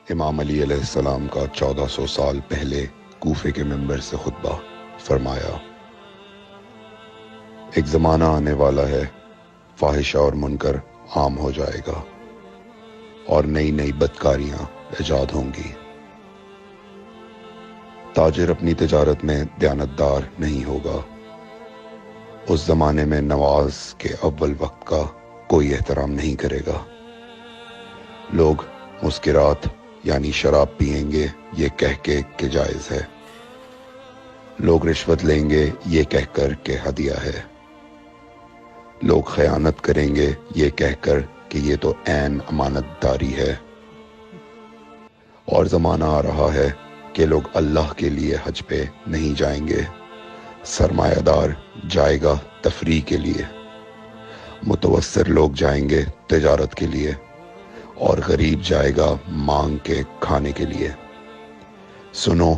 امام علی علیہ السلام کا 1400 سال پہلے کوفے کے منبر سے خطبہ فرمایا، ایک زمانہ آنے والا ہے، فاحشہ اور منکر عام ہو جائے گا اور نئی نئی بدکاریاں ایجاد ہوں گی۔ تاجر اپنی تجارت میں دیانتدار نہیں ہوگا۔ اس زمانے میں نماز کے اول وقت کا کوئی احترام نہیں کرے گا۔ لوگ مسکرات یعنی شراب پئیں گے یہ کہہ کے کہ جائز ہے۔ لوگ رشوت لیں گے یہ کہہ کر کہ ہدیہ ہے۔ لوگ خیانت کریں گے یہ کہہ کر کہ یہ تو عین امانت داری ہے۔ اور زمانہ آ رہا ہے کہ لوگ اللہ کے لیے حج پہ نہیں جائیں گے، سرمایہ دار جائے گا تفریح کے لیے، متوسر لوگ جائیں گے تجارت کے لیے، اور غریب جائے گا مانگ کے کھانے کے لیے۔ سنو،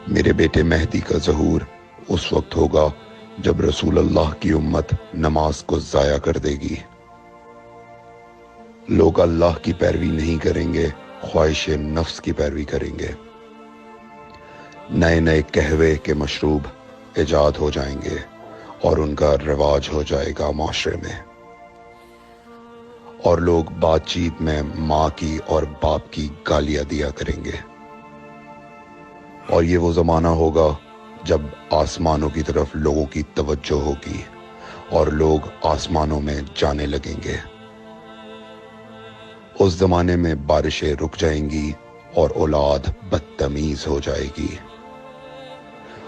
میرے بیٹے مہدی کا ظہور اس وقت ہوگا جب رسول اللہ کی امت نماز کو ضائع کر دے گی۔ لوگ اللہ کی پیروی نہیں کریں گے، خواہش نفس کی پیروی کریں گے۔ نئے نئے قہوے کے مشروب ایجاد ہو جائیں گے اور ان کا رواج ہو جائے گا معاشرے میں۔ اور لوگ بات چیت میں ماں کی اور باپ کی گالیاں دیا کریں گے۔ اور یہ وہ زمانہ ہوگا جب آسمانوں کی طرف لوگوں کی توجہ ہوگی اور لوگ آسمانوں میں جانے لگیں گے۔ اس زمانے میں بارشیں رک جائیں گی اور اولاد بدتمیز ہو جائے گی۔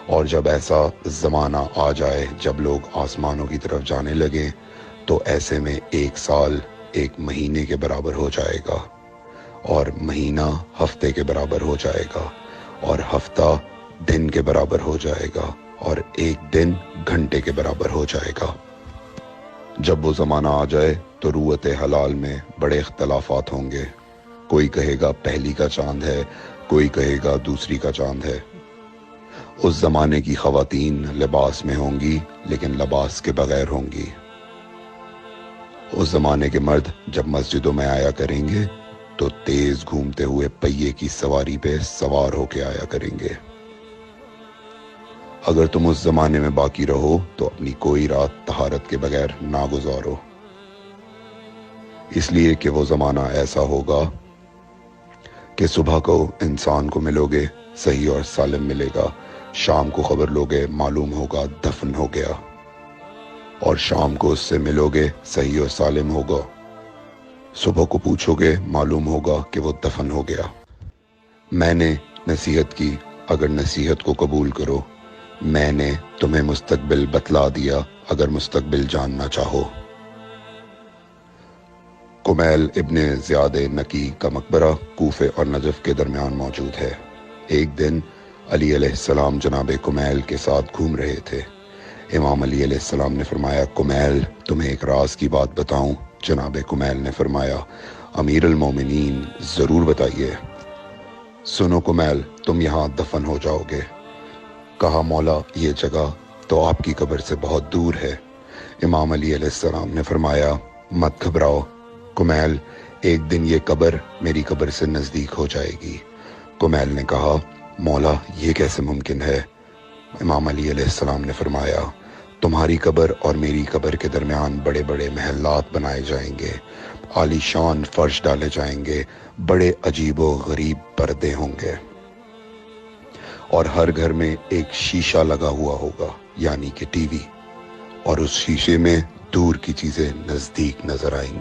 اور جب ایسا زمانہ آ جائے جب لوگ آسمانوں کی طرف جانے لگیں تو ایسے میں ایک سال ایک مہینے کے برابر ہو جائے گا، اور مہینہ ہفتے کے برابر ہو جائے گا، اور ہفتہ دن کے برابر ہو جائے گا، اور ایک دن گھنٹے کے برابر ہو جائے گا۔ جب وہ زمانہ آ جائے تو روت حلال میں بڑے اختلافات ہوں گے۔ کوئی کہے گا پہلی کا چاند ہے، کوئی کہے گا دوسری کا چاند ہے۔ اس زمانے کی خواتین لباس میں ہوں گی لیکن لباس کے بغیر ہوں گی۔ اس زمانے کے مرد جب مسجدوں میں آیا کریں گے تو تیز گھومتے ہوئے پہیے کی سواری پہ سوار ہو کے آیا کریں گے۔ اگر تم اس زمانے میں باقی رہو تو اپنی کوئی رات طہارت کے بغیر نہ گزارو، اس لیے کہ وہ زمانہ ایسا ہوگا کہ صبح کو انسان کو ملو گے صحیح اور سالم ملے گا، شام کو خبر لوگے معلوم ہوگا دفن ہو گیا، اور شام کو اس سے ملو گے صحیح اور سالم ہوگا، صبح کو پوچھو گے معلوم ہوگا کہ وہ دفن ہو گیا۔ میں نے نصیحت کی، اگر نصیحت کو قبول کرو، میں نے تمہیں مستقبل بتلا دیا اگر مستقبل جاننا چاہو۔ کمیل ابن زیاد نکی کا مقبرہ کوفے اور نجف کے درمیان موجود ہے۔ ایک دن علی علیہ السلام جناب کمیل کے ساتھ گھوم رہے تھے۔ امام علی علیہ السلام نے فرمایا، کمیل تمہیں ایک راز کی بات بتاؤں؟ جناب کمیل نے فرمایا، امیر المومنین ضرور بتائیے۔ سنو کمیل، تم یہاں دفن ہو جاؤ گے۔ کہا، مولا یہ جگہ تو آپ کی قبر سے بہت دور ہے۔ امام علی علیہ السلام نے فرمایا، مت گھبراؤ کمیل، ایک دن یہ قبر میری قبر سے نزدیک ہو جائے گی۔ کمیل نے کہا، مولا یہ کیسے ممکن ہے؟ امام علی علیہ السلام نے فرمایا، تمہاری قبر اور میری قبر کے درمیان بڑے بڑے محلات بنائے جائیں گے، عالی شان فرش ڈالے جائیں گے، بڑے عجیب و غریب پردے ہوں گے، اور ہر گھر میں ایک شیشہ لگا ہوا ہوگا یعنی کہ ٹی وی، اور اس شیشے میں دور کی چیزیں نزدیک نظر آئیں گی۔